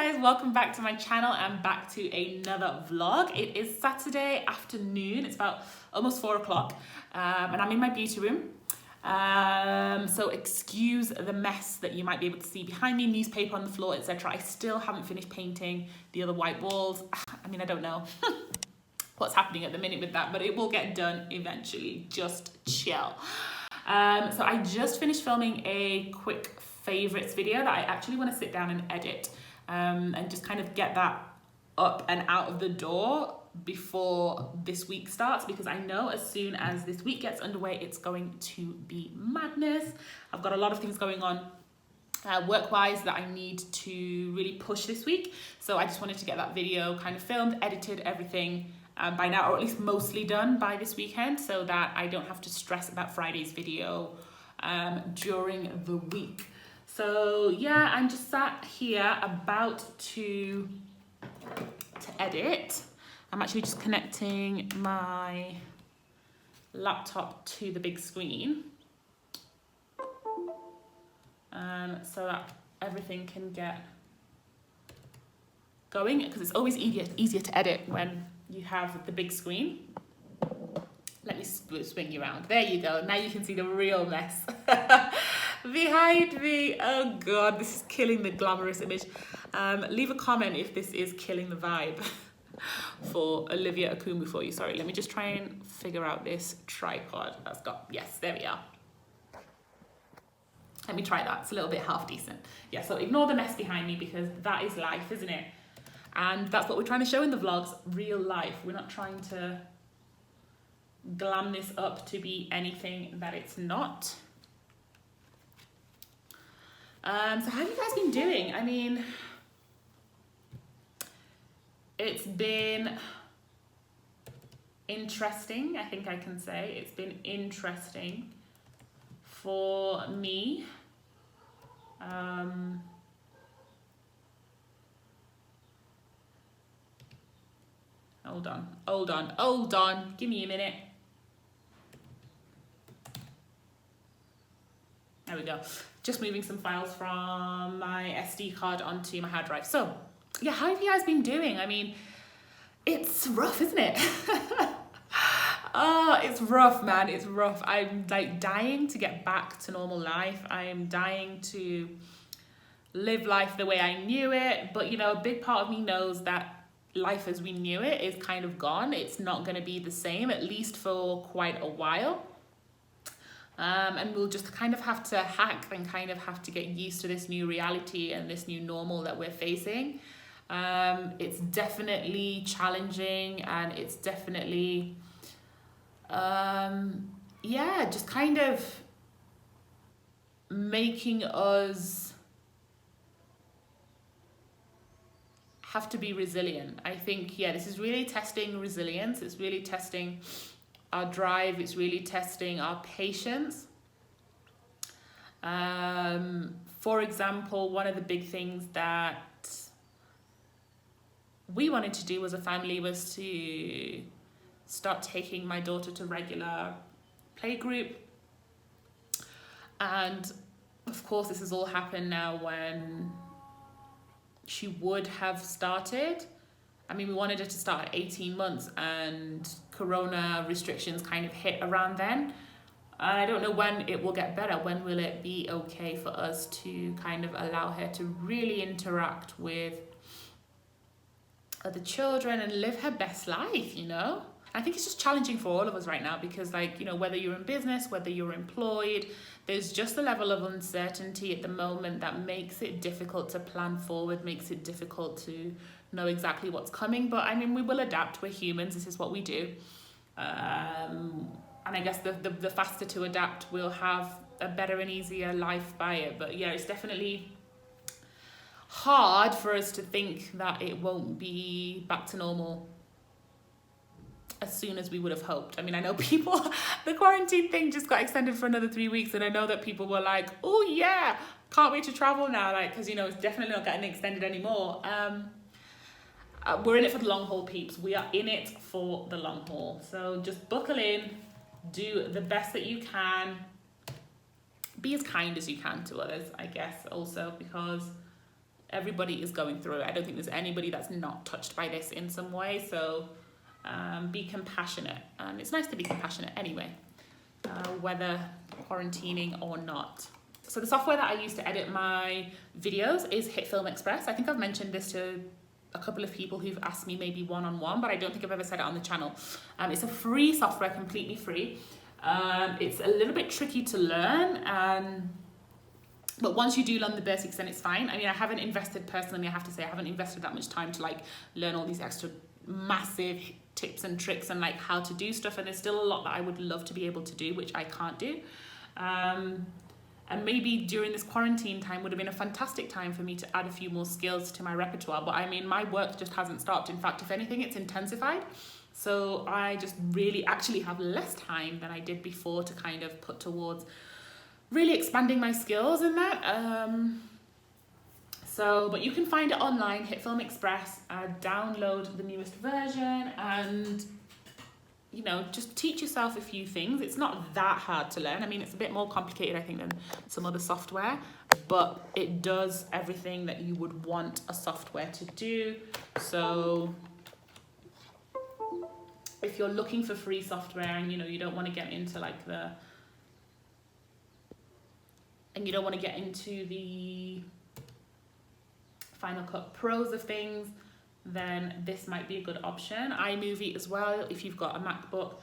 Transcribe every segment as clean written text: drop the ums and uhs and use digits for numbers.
guys, welcome back to my channel and back to another vlog. It is Saturday afternoon, it's about almost 4 o'clock and I'm in my beauty room. So excuse the mess that you might be able to see behind me, newspaper on the floor, etc. I still haven't finished painting the other white walls. I mean, I don't know what's happening at the minute with that, but it will get done eventually. Just chill. So I just finished filming a quick favorites video that I actually want to sit down and edit and just kind of get that up and out of the door before this week starts, because I know as soon as this week gets underway it's going to be madness. I've got a lot of things going on work-wise that I need to really push this week, so I just wanted to get that video kind of filmed, edited, everything by now, or at least mostly done by this weekend, so that I don't have to stress about Friday's video during the week. So yeah, I'm just sat here about to edit. I'm actually just connecting my laptop to the big screen so that everything can get going, because it's always easier to edit when you have the big screen. Let me swing you around. There you go. Now you can see the real mess behind me. Oh God, this is killing the glamorous image. Leave a comment if this is killing the vibe for Olivia Akumu for you. Sorry, let me just try and figure out this tripod that's got, yes, there we are. Let me try that. It's a little bit half decent. Yeah, so ignore the mess behind me, because that is life, isn't it? And that's what we're trying to show in the vlogs, real life. We're not trying to glam this up to be anything that it's not. So how have you guys been doing? I mean, it's been interesting, I think I can say. It's been interesting for me. Hold on, give me a minute. There we go. Just moving some files from my SD card onto my hard drive. So yeah, how have you guys been doing? I mean, it's rough, isn't it? Oh, it's rough, man. It's rough. I'm like dying to get back to normal life. I am dying to live life the way I knew it. But you know, a big part of me knows that life as we knew it is kind of gone. It's not going to be the same, at least for quite a while. And we'll just kind of have to hack and kind of have to get used to this new reality and this new normal that we're facing. It's definitely challenging, and it's definitely, yeah, just kind of making us have to be resilient. I think, yeah, this is really testing resilience. It's really testing our drive. It's really testing our patience. For example, one of the big things that we wanted to do as a family was to start taking my daughter to regular playgroup. And of course, this has all happened now when she would have started. I mean, we wanted her to start at 18 months and Corona restrictions kind of hit around then. And I don't know when it will get better. When will it be okay for us to kind of allow her to really interact with other children and live her best life, you know? I think it's just challenging for all of us right now, because, like, you know, whether you're in business, whether you're employed, there's just a level of uncertainty at the moment that makes it difficult to plan forward, makes it difficult to know exactly what's coming. But I mean, we will adapt. We're humans. This is what we do. And I guess the faster to adapt, we'll have a better and easier life by it. But yeah, it's definitely hard for us to think that it won't be back to normal as soon as we would have hoped. I mean, I know people, the quarantine thing just got extended for another 3 weeks, and I know that people were like, oh yeah, can't wait to travel now, like, because, you know, it's definitely not getting extended anymore. We're in it for the long haul, peeps. We are in it for the long haul. So just buckle in, do the best that you can, be as kind as you can to others, I guess, also, because everybody is going through it. I don't think there's anybody that's not touched by this in some way. So be compassionate. And it's nice to be compassionate anyway, whether quarantining or not. So the software that I use to edit my videos is Hitfilm Express. I think I've mentioned this to a couple of people who've asked me maybe one-on-one, but I don't think I've ever said it on the channel. It's a free software, completely free. It's a little bit tricky to learn, but once you do learn the basics, then it's fine. I mean, I haven't invested personally, I have to say, I haven't invested that much time to like learn all these extra massive tips and tricks and like how to do stuff. And there's still a lot that I would love to be able to do, which I can't do. And maybe during this quarantine time would have been a fantastic time for me to add a few more skills to my repertoire. But I mean, my work just hasn't stopped. In fact, if anything, it's intensified. So I just really actually have less time than I did before to kind of put towards really expanding my skills in that. But you can find it online, Hitfilm Express, download the newest version and, you know, just teach yourself a few things. It's not that hard to learn. I mean, it's a bit more complicated, I think, than some other software, but it does everything that you would want a software to do. So if you're looking for free software and, you know, you don't want to get into like the Final Cut Pros of things, then this might be a good option. iMovie as well, if you've got a MacBook,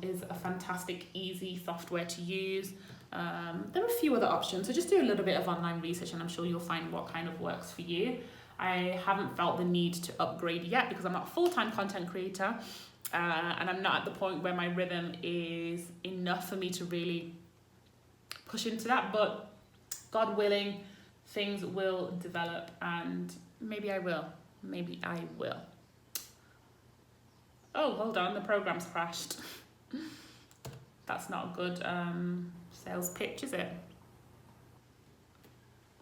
is a fantastic, easy software to use. There are a few other options, so just do a little bit of online research and I'm sure you'll find what kind of works for you. I haven't felt the need to upgrade yet because I'm not a full-time content creator, and I'm not at the point where my rhythm is enough for me to really push into that, but God willing, things will develop and maybe I will. Maybe I will. Oh, hold on, the program's crashed. That's not a good sales pitch, is it?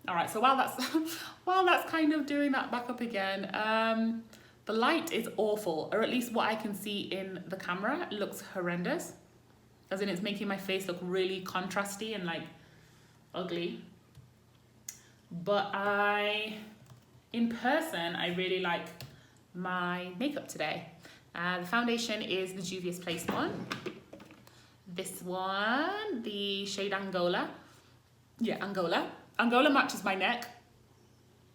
All right, so while that's kind of doing that back up again, the light is awful, or at least what I can see in the camera looks horrendous. As in, it's making my face look really contrasty and like ugly. But in person, I really like my makeup today. The foundation is the Juvia's Place one. This one, the shade Angola. Yeah, Angola. Angola matches my neck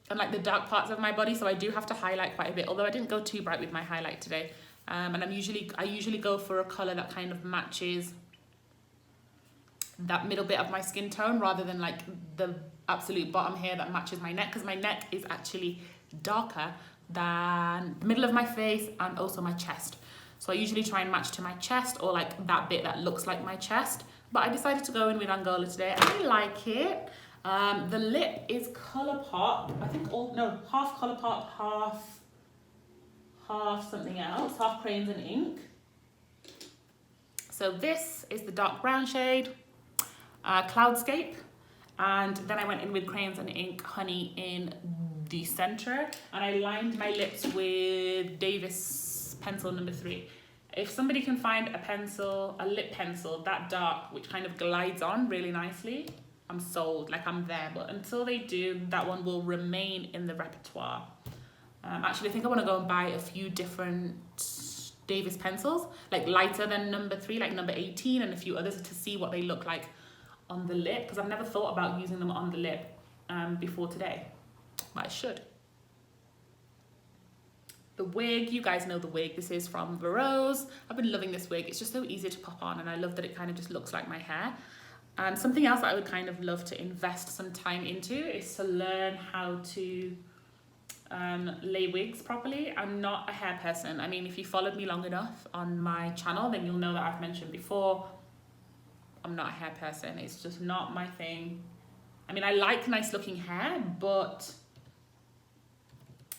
and like the dark parts of my body, so I do have to highlight quite a bit, although I didn't go too bright with my highlight today. And I usually go for a colour that kind of matches that middle bit of my skin tone rather than like the absolute bottom here that matches my neck, because my neck is actually darker than the middle of my face and also my chest. So I usually try and match to my chest or like that bit that looks like my chest. But I decided to go in with Angola today. I like it. The lip is Colourpop. I think half Colourpop, half something else, half crayons and ink. So this is the dark brown shade, Cloudscape. And then I went in with crayons and ink, Honey in the center. And I lined my lips with Davis pencil number 3. If somebody can find a lip pencil that dark, which kind of glides on really nicely, I'm sold, like I'm there. But until they do, that one will remain in the repertoire. Actually, I think I want to go and buy a few different Davis pencils, like lighter than number 3, like number 18 and a few others, to see what they look like on the lip, because I've never thought about using them on the lip before today, but I should. The wig, you guys know the wig. This is from Rose. I've been loving this wig. It's just so easy to pop on and I love that it kind of just looks like my hair. And something else that I would kind of love to invest some time into is to learn how to lay wigs properly. I'm not a hair person. I mean, if you followed me long enough on my channel, then you'll know that I've mentioned before, I'm not a hair person. It's just not my thing. I mean, I like nice looking hair, but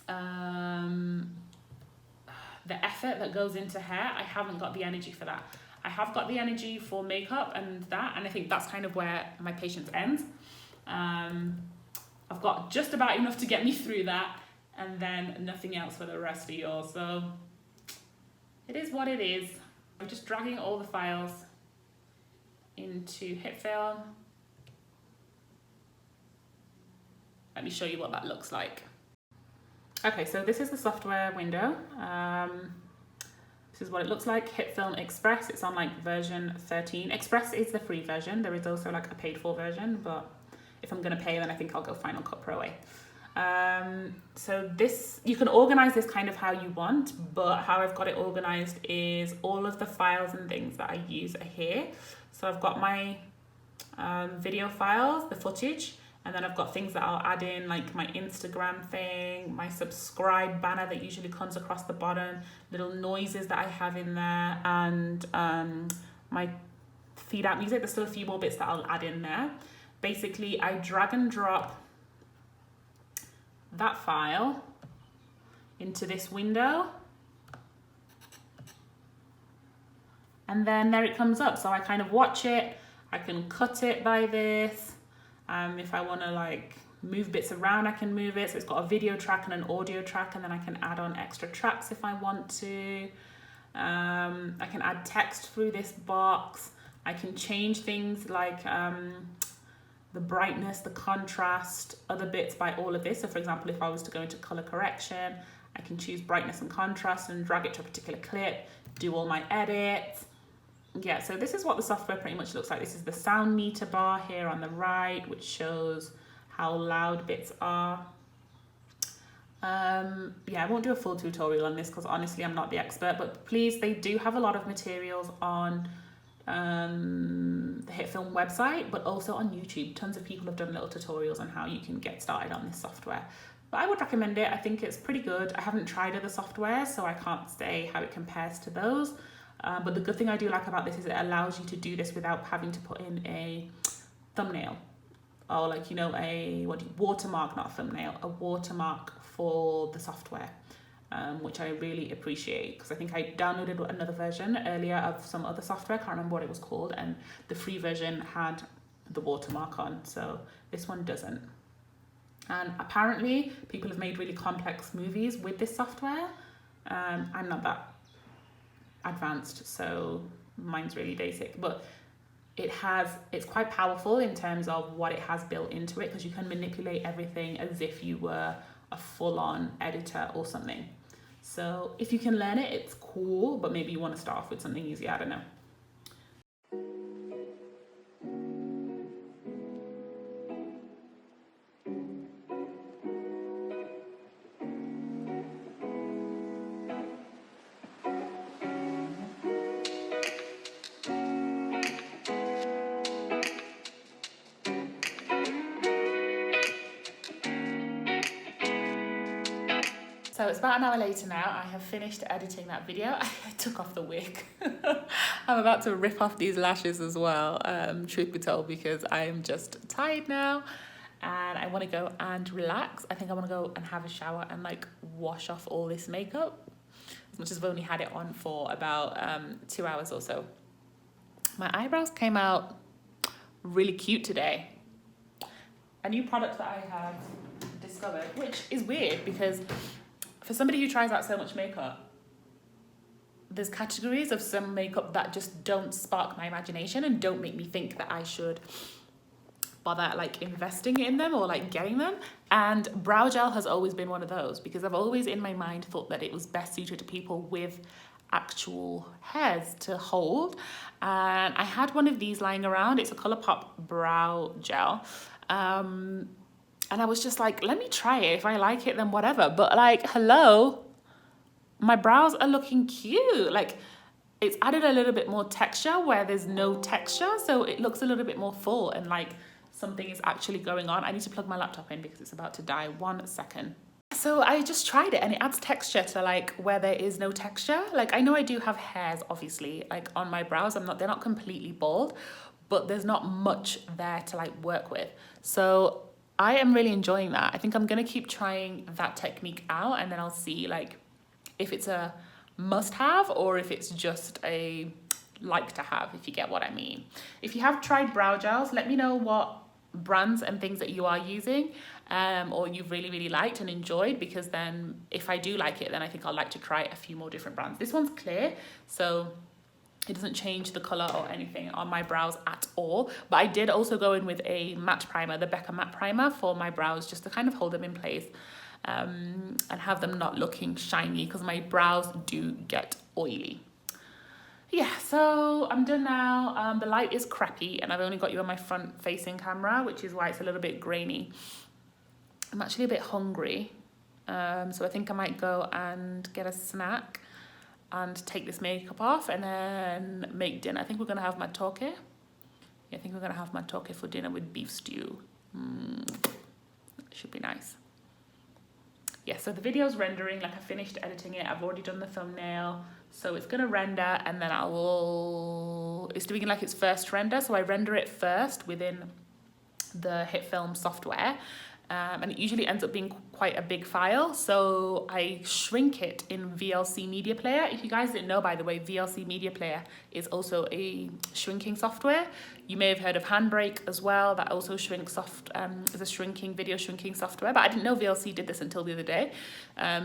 the effort that goes into hair, I haven't got the energy for that. I have got the energy for makeup and that, and I think that's kind of where my patience ends. I've got just about enough to get me through that, and then nothing else for the rest of yours. So it is what it is. I'm just dragging all the files into Hitfilm. Let me show you what that looks like. Okay, so this is the software window. This is what it looks like. Hitfilm Express, it's on like version 13. Express is the free version. There is also like a paid for version, but if I'm gonna pay, then I think I'll go Final Cut Pro way. So this, you can organize this kind of how you want, but how I've got it organized is all of the files and things that I use are here. So I've got my video files, the footage, and then I've got things that I'll add in, like my Instagram thing, my subscribe banner that usually comes across the bottom, little noises that I have in there, and my feed out music. There's still a few more bits that I'll add in there. Basically, I drag and drop that file into this window, and then there it comes up. So I kind of watch it, I can cut it by this. If I want to like move bits around, I can move it. So it's got a video track and an audio track, and then I can add on extra tracks if I want to. I can add text through this box. I can change things like the brightness, the contrast, other bits by all of this. So for example, if I was to go into color correction, I can choose brightness and contrast and drag it to a particular clip, do all my edits. Yeah, so this is what the software pretty much looks like. This is the sound meter bar here on the right, which shows how loud bits are. Yeah, I won't do a full tutorial on this because honestly, I'm not the expert, but please, they do have a lot of materials on the Hitfilm website, but also on YouTube. Tons of people have done little tutorials on how you can get started on this software. But I would recommend it. I think it's pretty good. I haven't tried other software, so I can't say how it compares to those. But the good thing I do like about this is it allows you to do this without having to put in a thumbnail or like, you know, a watermark, not a thumbnail, a watermark for the software, which I really appreciate, because I think I downloaded another version earlier of some other software, can't remember what it was called, and the free version had the watermark on, so this one doesn't. And apparently people have made really complex movies with this software. I'm not that advanced, so mine's really basic, but it's quite powerful in terms of what it has built into it, because you can manipulate everything as if you were a full-on editor or something. So if you can learn it, it's cool, but maybe you want to start off with something easy, I don't know. So it's about an hour later now. I have finished editing that video. I took off the wig. I'm about to rip off these lashes as well, truth be told, because I am just tired now and I want to go and relax. I think I want to go and have a shower and like wash off all this makeup, as much as I've only had it on for about 2 hours or so. My eyebrows came out really cute today. A new product that I have discovered, which is weird because for somebody who tries out so much makeup, there's categories of some makeup that just don't spark my imagination and don't make me think that I should bother like investing in them or like getting them. And brow gel has always been one of those, because I've always in my mind thought that it was best suited to people with actual hairs to hold. And I had one of these lying around. It's a ColourPop brow gel. And I was just like, let me try it. If I like it, then whatever. But like, hello, my brows are looking cute. Like, it's added a little bit more texture where there's no texture. So it looks a little bit more full and like something is actually going on. I need to plug my laptop in because it's about to die. 1 second. So I just tried it and it adds texture to like where there is no texture. Like, I know I do have hairs, obviously, like on my brows. They're not completely bald, but there's not much there to like work with. So I am really enjoying that. I think I'm gonna keep trying that technique out, and then I'll see like if it's a must-have or if it's just a like to have, if you get what I mean. If you have tried brow gels, let me know what brands and things that you are using or you've really liked and enjoyed, because then if I do like it, then I think I'll like to try a few more different brands. This one's clear, so It doesn't change the colour or anything on my brows at all. But I did also go in with a matte primer, the Becca matte primer, for my brows, just to kind of hold them in place and have them not looking shiny, because my brows do get oily. Yeah, so I'm done now. The light is crappy and I've only got you on my front facing camera, which is why it's a little bit grainy. I'm actually a bit hungry, so I think I might go and get a snack and take this makeup off and then make dinner. I think we're gonna have matoke. Yeah, I think we're gonna have matoke for dinner with beef stew. Should be nice. Yeah, so the video's rendering, like I finished editing it. I've already done the thumbnail. So it's gonna render and then it's doing like its first render. So I render it first within the Hitfilm software. And it usually ends up being quite a big file. So I shrink it in VLC Media Player. If you guys didn't know, by the way, VLC Media Player is also a shrinking software. You may have heard of Handbrake as well. That also shrinks is a video shrinking software. But I didn't know VLC did this until the other day.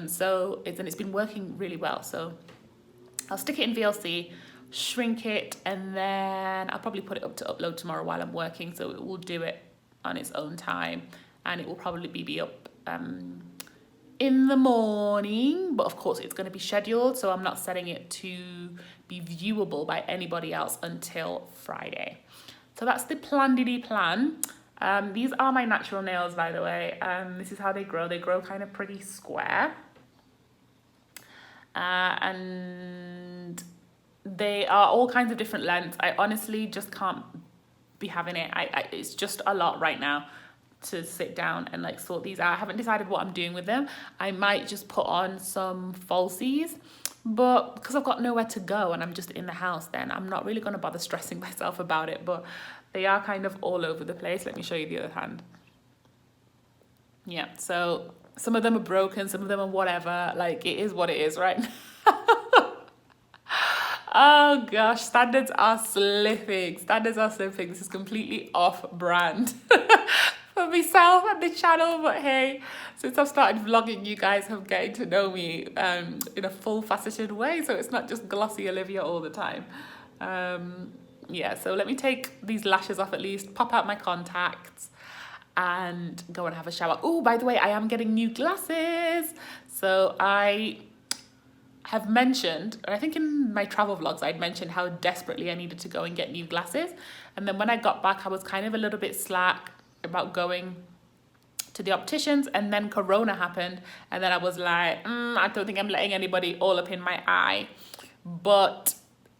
So it's been working really well. So I'll stick it in VLC, shrink it, and then I'll probably put it up to upload tomorrow while I'm working. So it will do it on its own time. And it will probably be up in the morning, but of course it's going to be scheduled, so I'm not setting it to be viewable by anybody else until Friday. So that's the plan. These are my natural nails, by the way. This is how they grow. They grow kind of pretty square. And they are all kinds of different lengths. I honestly just can't be having it. It's just a lot right now to sit down and like sort these out. I haven't decided what I'm doing with them. I might just put on some falsies, but because I've got nowhere to go and I'm just in the house, then I'm not really going to bother stressing myself about it. But they are kind of all over the place. Let me show you the other hand. Yeah, so some of them are broken, some of them are whatever. Like, it is what it is, right? Oh gosh, standards are slipping. This is completely off brand for myself and the channel, but hey, since I've started vlogging, you guys have getting to know me in a full faceted way, so it's not just glossy Olivia all the time. Yeah, so let me take these lashes off at least, pop out my contacts and go and have a shower. Oh, by the way, I am getting new glasses. So I have mentioned, and I think in my travel vlogs, I'd mentioned how desperately I needed to go and get new glasses. And then when I got back, I was kind of a little bit slack about going to the opticians, and then Corona happened. And then I was like, I don't think I'm letting anybody all up in my eye. But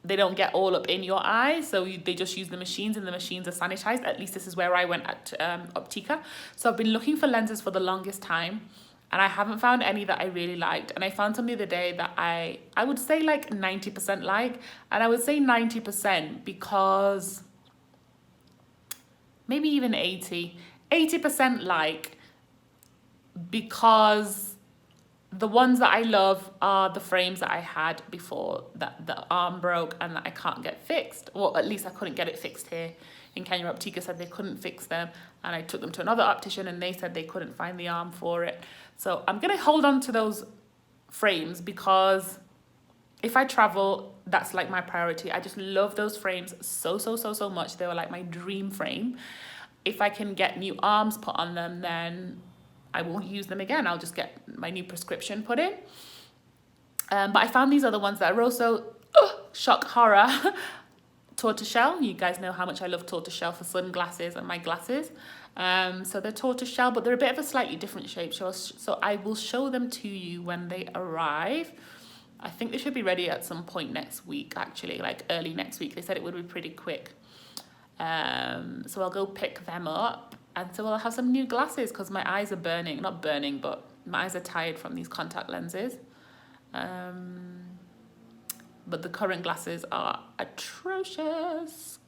they don't get all up in your eye, so they just use the machines, and the machines are sanitized. At least this is where I went at Optica. So I've been looking for lenses for the longest time, and I haven't found any that I really liked. And I found some the other day that I would say like 90% like, and I would say 90% because maybe even 80% like, because the ones that I love are the frames that I had before that the arm broke and that I can't get fixed. Well, at least I couldn't get it fixed here in Kenya. Optica said they couldn't fix them, and I took them to another optician and they said they couldn't find the arm for it. So I'm gonna hold on to those frames because if I travel, that's like my priority. I just love those frames so much. They were like my dream frame. If I can get new arms put on them, then I won't use them again. I'll just get my new prescription put in. But I found these other ones that are also, shock horror, tortoiseshell. You guys know how much I love tortoiseshell for sunglasses and my glasses. So they're tortoiseshell, but they're a bit of a slightly different shape. So I will show them to you when they arrive. I think they should be ready at some point next week, actually, like early next week. They said it would be pretty quick. So I'll go pick them up. And so I'll have some new glasses because my eyes are burning. Not burning, but my eyes are tired from these contact lenses. But the current glasses are atrocious.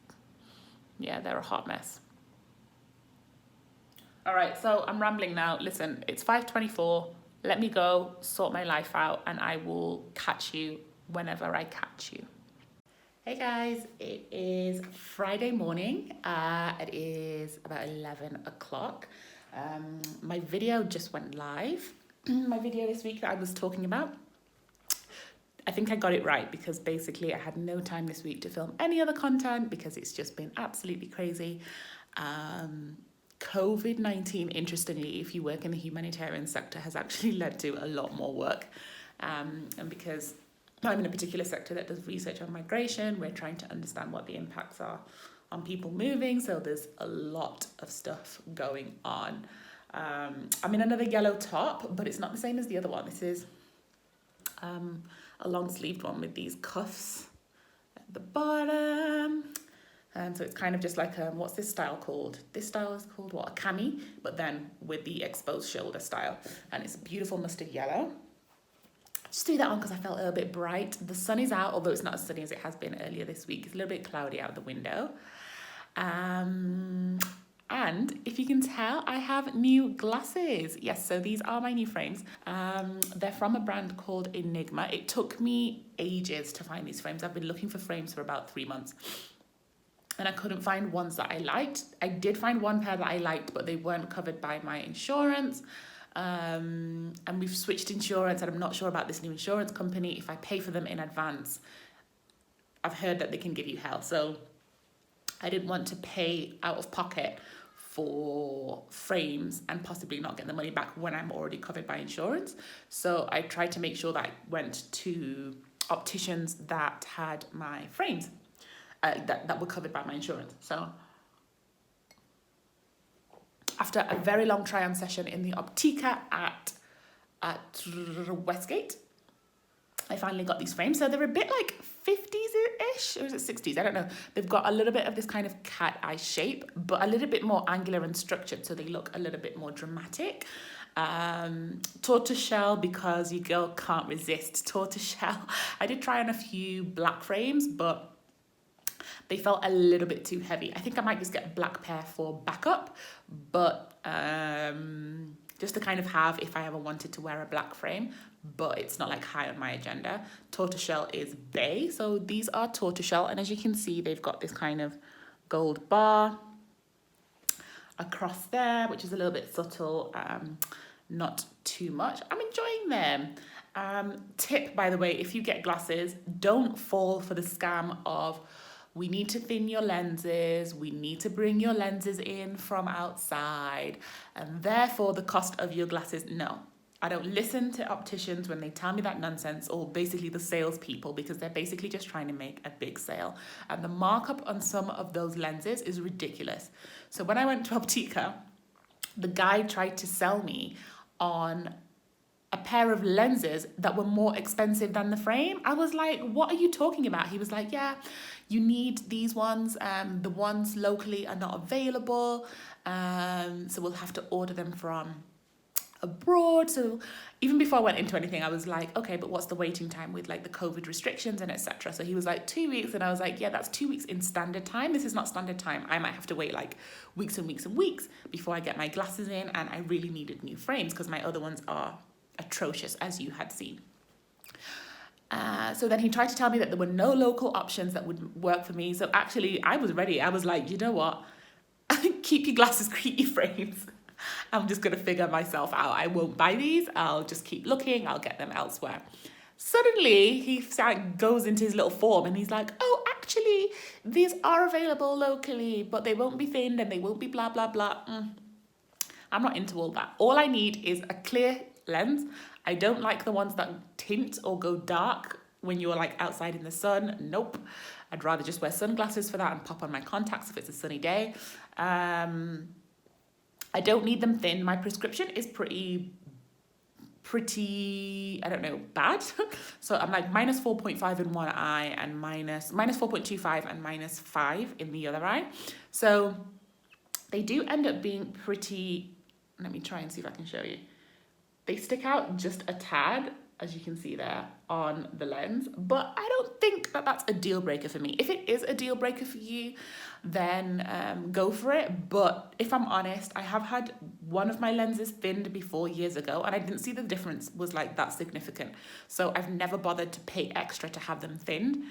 Yeah, they're a hot mess. All right, so I'm rambling now. Listen, it's 5:24. Let me go sort my life out, and I will catch you whenever I catch you. Hey guys, it is Friday morning. It is about 11 o'clock. My video just went live. My video this week that I was talking about. I think I got it right because basically I had no time this week to film any other content because it's just been absolutely crazy. COVID-19, interestingly, if you work in the humanitarian sector, has actually led to a lot more work. And because I'm in a particular sector that does research on migration, we're trying to understand what the impacts are on people moving. So there's a lot of stuff going on. I'm in another yellow top, but it's not the same as the other one. This is a long-sleeved one with these cuffs at the bottom. And so it's kind of just like, what's this style called? This style is called, what, a cami, but then with the exposed shoulder style. And it's a beautiful mustard yellow. Just threw that on because I felt a little bit bright. The sun is out, although it's not as sunny as it has been earlier this week. It's a little bit cloudy out the window. And if you can tell, I have new glasses. Yes, so these are my new frames. They're from a brand called Enigma. It took me ages to find these frames. I've been looking for frames for about 3 months. And I couldn't find ones that I liked. I did find one pair that I liked, but they weren't covered by my insurance. And we've switched insurance, and I'm not sure about this new insurance company. If I pay for them in advance, I've heard that they can give you hell. So I didn't want to pay out of pocket for frames and possibly not get the money back when I'm already covered by insurance. So I tried to make sure that I went to opticians that had my frames that were covered by my insurance. So after a very long try-on session in the Optica at Westgate, I finally got these frames. So they're a bit like 50s-ish, or is it 60s? I don't know. They've got a little bit of this kind of cat eye shape, but a little bit more angular and structured, so they look a little bit more dramatic. Tortoiseshell, because your girl can't resist tortoiseshell. I did try on a few black frames, but they felt a little bit too heavy. I think I might just get a black pair for backup, but just to kind of have if I ever wanted to wear a black frame, but it's not like high on my agenda. Tortoiseshell is bay, so these are tortoiseshell, and as you can see, they've got this kind of gold bar across there, which is a little bit subtle, not too much. I'm enjoying them. Tip, by the way, if you get glasses, don't fall for the scam of, we need to thin your lenses, we need to bring your lenses in from outside, and therefore the cost of your glasses. No, I don't listen to opticians when they tell me that nonsense, or basically the salespeople, because they're basically just trying to make a big sale. And the markup on some of those lenses is ridiculous. So when I went to Optica, the guy tried to sell me on a pair of lenses that were more expensive than the frame. I was like, what are you talking about? He was like, yeah, you need these ones. The ones locally are not available. So we'll have to order them from abroad. So even before I went into anything, I was like, okay, but what's the waiting time with like the COVID restrictions and etc. So he was like 2 weeks, and I was like, yeah, that's 2 weeks in standard time. This is not standard time. I might have to wait like weeks and weeks and weeks before I get my glasses in, and I really needed new frames because my other ones are atrocious, as you had seen. So then he tried to tell me that there were no local options that would work for me. So actually I was ready. I was like, you know what? Keep your glasses, keep your frames. I'm just going to figure myself out. I won't buy these. I'll just keep looking. I'll get them elsewhere. Suddenly he goes into his little form and he's like, oh, actually, these are available locally, but they won't be thinned and they won't be blah, blah, blah. I'm not into all that. All I need is a clear lens. I don't like the ones that tint or go dark when you're like outside in the sun. Nope. I'd rather just wear sunglasses for that and pop on my contacts if it's a sunny day. I don't need them thin. My prescription is pretty, I don't know, bad. So I'm like minus 4.5 in one eye and minus 4.25 and minus 5 in the other eye. So they do end up being pretty, let me try and see if I can show you. They stick out just a tad, as you can see there, on the lens. But I don't think that that's a deal breaker for me. If it is a deal breaker for you, then go for it. But if I'm honest, I have had one of my lenses thinned before years ago, and I didn't see the difference was like that significant. So I've never bothered to pay extra to have them thinned.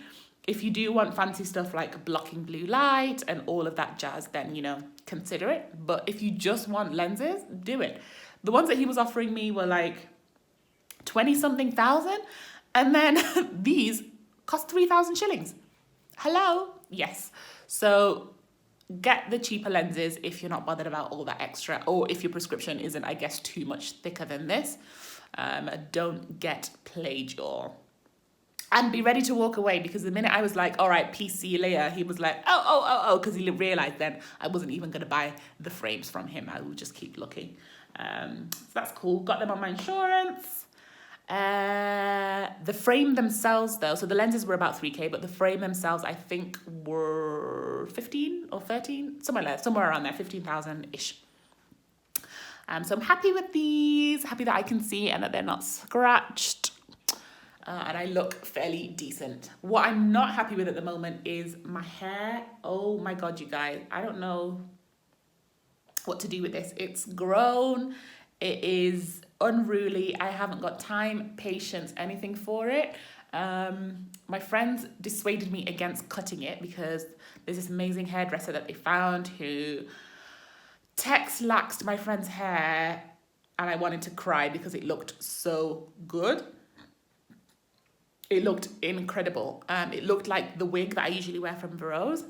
If you do want fancy stuff like blocking blue light and all of that jazz, then, you know, consider it. But if you just want lenses, do it. The ones that he was offering me were like 20-something thousand. And then these cost 3,000 shillings. Hello? Yes. So get the cheaper lenses if you're not bothered about all that extra, or if your prescription isn't, I guess, too much thicker than this. Don't get plagiar. And be ready to walk away, because the minute I was like, all right, peace, see you later, he was like, oh, because he realized then I wasn't even going to buy the frames from him. I would just keep looking. So that's cool. Got them on my insurance. The frame themselves, though, so the lenses were about 3K, but the frame themselves, I think, were 15 or 13, somewhere around there, 15,000-ish. So I'm happy with these, happy that I can see and that they're not scratched. And I look fairly decent. What I'm not happy with at the moment is my hair. Oh my God, you guys. I don't know what to do with this. It's grown. It is unruly. I haven't got time, patience, anything for it. My friends dissuaded me against cutting it because there's this amazing hairdresser that they found who laxed my friend's hair, and I wanted to cry because it looked so good. It looked incredible. It looked like the wig that I usually wear from Vero's.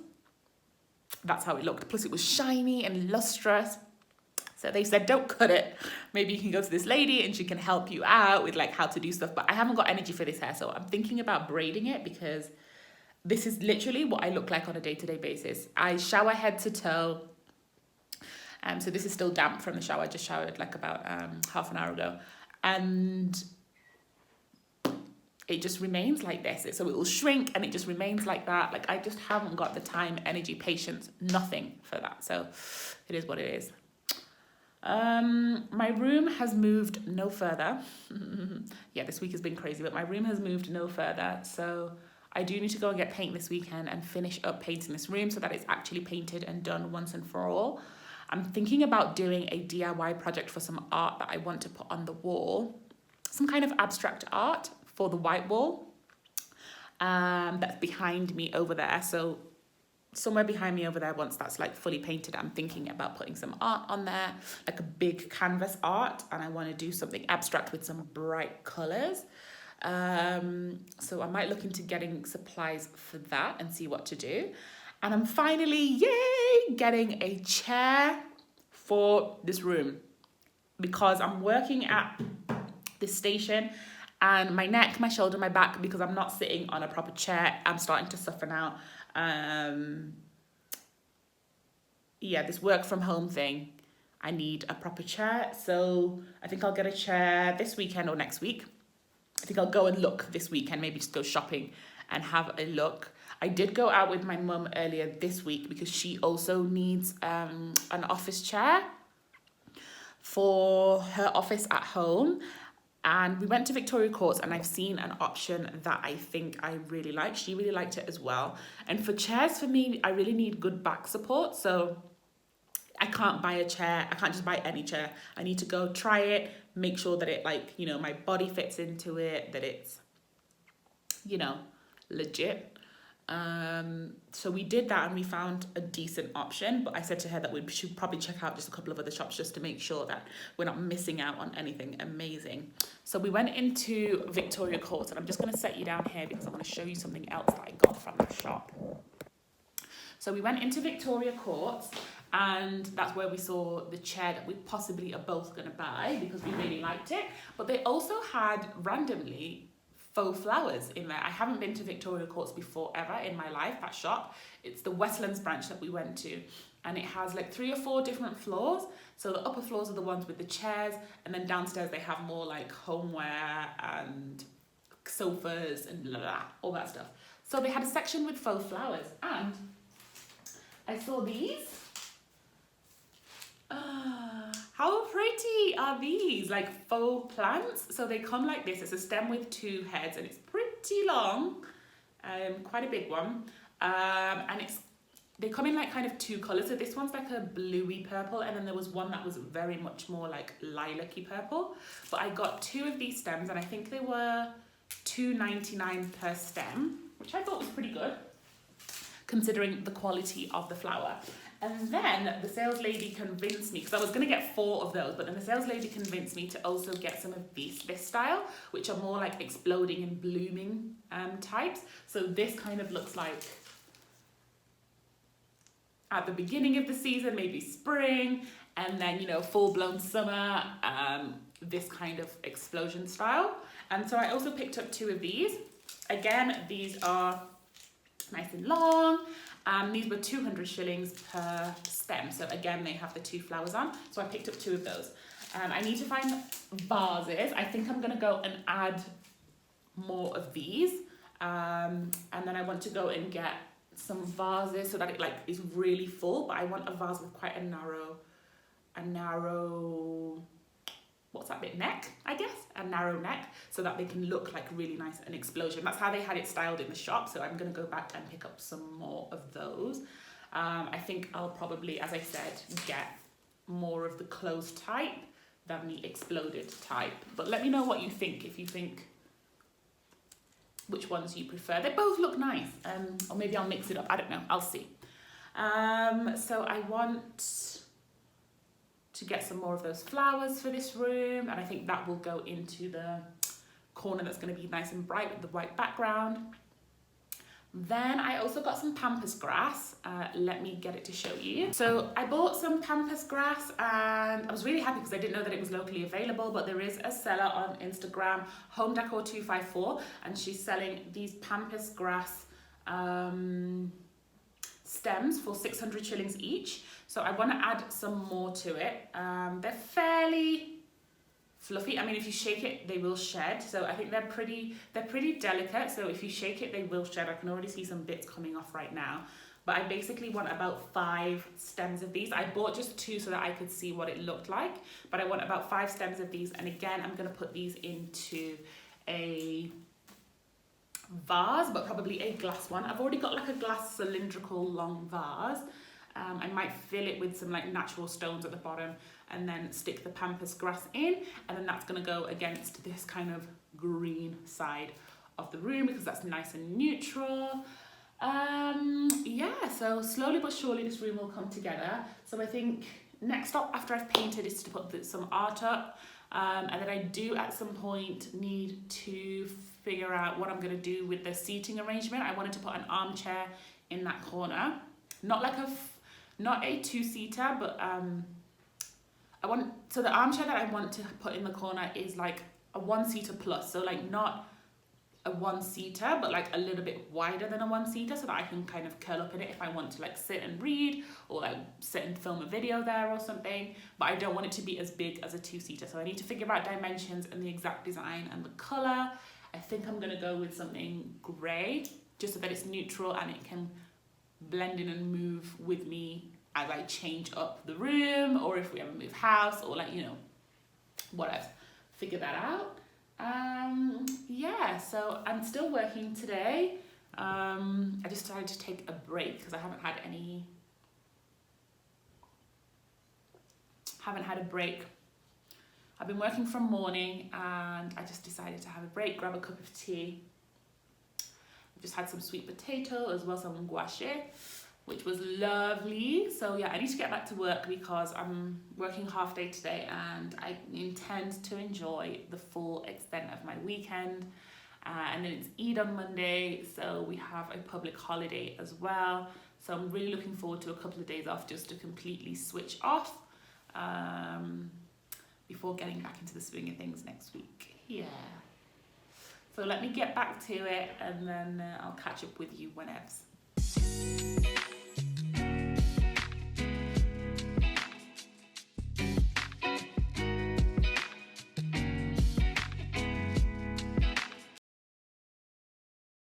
That's how it looked. Plus it was shiny and lustrous. So they said, don't cut it. Maybe you can go to this lady and she can help you out with like how to do stuff. But I haven't got energy for this hair. So I'm thinking about braiding it, because this is literally what I look like on a day-to-day basis. I shower head to toe. So this is still damp from the shower. I just showered like about half an hour ago. And it just remains like this. So it will shrink and it just remains like that. Like I just haven't got the time, energy, patience, nothing for that. So it is what it is. My room has moved no further. Yeah, this week has been crazy, but my room has moved no further. So I do need to go and get paint this weekend and finish up painting this room so that it's actually painted and done once and for all. I'm thinking about doing a DIY project for some art that I want to put on the wall. Some kind of abstract art for the white wall that's behind me over there. So somewhere behind me over there, once that's like fully painted, I'm thinking about putting some art on there, like a big canvas art, and I want to do something abstract with some bright colours. So I might look into getting supplies for that and see what to do. And I'm finally, yay, getting a chair for this room, because I'm working at this station and my neck, my shoulder, my back, because I'm not sitting on a proper chair, I'm starting to suffer now. Yeah, this work from home thing, I need a proper chair. So I think I'll get a chair this weekend or next week. I think I'll go and look this weekend, maybe just go shopping and have a look. I did go out with my mum earlier this week because she also needs an office chair for her office at home. And we went to Victoria Courts and I've seen an option that I think I really like. She really liked it as well. And for chairs, for me, I really need good back support. So I can't buy a chair. I can't just buy any chair. I need to go try it, make sure that it like, you know, my body fits into it, that it's, you know, legit. So we did that and we found a decent option, but I said to her that we should probably check out just a couple of other shops just to make sure that we're not missing out on anything amazing. So we went into Victoria Courts, and I'm just going to set you down here because I want to show you something else that I got from the shop. So we went into Victoria Courts, and that's where we saw the chair that we possibly are both going to buy because we really liked it. But they also had randomly faux flowers in there. I haven't been to Victoria Courts before ever in my life, that shop. It's the Westlands branch that we went to, and it has like 3 or 4 different floors. So the upper floors are the ones with the chairs, and then downstairs they have more like homeware and sofas and blah, blah, blah, all that stuff. So they had a section with faux flowers, and I saw these. How pretty are these? Like faux plants. So they come like this. It's a stem with 2 heads and it's pretty long, quite a big one. And they come in like kind of 2 colours. So this one's like a bluey purple, and then there was one that was very much more like lilac-y purple. But I got 2 of these stems, and I think they were $2.99 per stem, which I thought was pretty good considering the quality of the flower. And then the sales lady convinced me, because I was going to get 4 of those, but then the sales lady convinced me to also get some of this style, which are more like exploding and blooming types. So this kind of looks like at the beginning of the season, maybe spring, and then, you know, full-blown summer, this kind of explosion style. And so I also picked up 2 of these. Again, these are nice and long. These were 200 shillings per stem. So again, they have the 2 flowers on. So I picked up 2 of those. I need to find vases. I think I'm gonna go and add more of these. And then I want to go and get some vases so that it like is really full, but I want a vase with quite a narrow, what's that bit, neck, I guess, a narrow neck, so that they can look like really nice, an explosion. That's how they had it styled in the shop, so I'm going to go back and pick up some more of those. I think I'll probably, as I said, get more of the closed type than the exploded type, but let me know what you think, if you think which ones you prefer. They both look nice, or maybe I'll mix it up, I don't know, I'll see. So I want to get some more of those flowers for this room, and I think that will go into the corner that's going to be nice and bright with the white background. Then I also got some pampas grass. Let me get it to show you. So I bought some pampas grass, and I was really happy because I didn't know that it was locally available, but there is a seller on Instagram, Home Decor 254, and she's selling these pampas grass stems for 600 shillings each. So I want to add some more to it. They're fairly fluffy. I mean, if you shake it, they will shed. So I think they're pretty delicate. So if you shake it, they will shed. I can already see some bits coming off right now. But I basically want about 5 stems of these. I bought just 2 so that I could see what it looked like. But I want about 5 stems of these. And again, I'm going to put these into a vase, but probably a glass one. I've already got like a glass cylindrical long vase. I might fill it with some like natural stones at the bottom and then stick the pampas grass in, and then that's going to go against this kind of green side of the room because that's nice and neutral. Yeah, so slowly but surely this room will come together. So I think next stop after I've painted is to put some art up, and then I do at some point need to figure out what I'm going to do with the seating arrangement. I wanted to put an armchair in that corner, not a 2-seater, but so the armchair that I want to put in the corner is like a 1-seater plus, so like not a 1-seater, but like a little bit wider than a 1-seater, so that I can kind of curl up in it if I want to like sit and read or like sit and film a video there or something. But I don't want it to be as big as a 2-seater, so I need to figure out dimensions and the exact design and the color. I think I'm gonna go with something grey, just so that it's neutral and it can blend in and move with me as I change up the room, or if we ever move house, or like, you know, whatever, figure that out. Yeah, so I'm still working today. I just decided to take a break because I haven't had a break. I've been working from morning and I just decided to have a break, grab a cup of tea. I've just had some sweet potato as well, some gouache, which was lovely. So yeah, I need to get back to work because I'm working half day today and I intend to enjoy the full extent of my weekend. And then it's Eid on Monday, so we have a public holiday as well. So I'm really looking forward to a couple of days off just to completely switch off before getting back into the swing of things next week. Yeah. So let me get back to it and then I'll catch up with you whenever.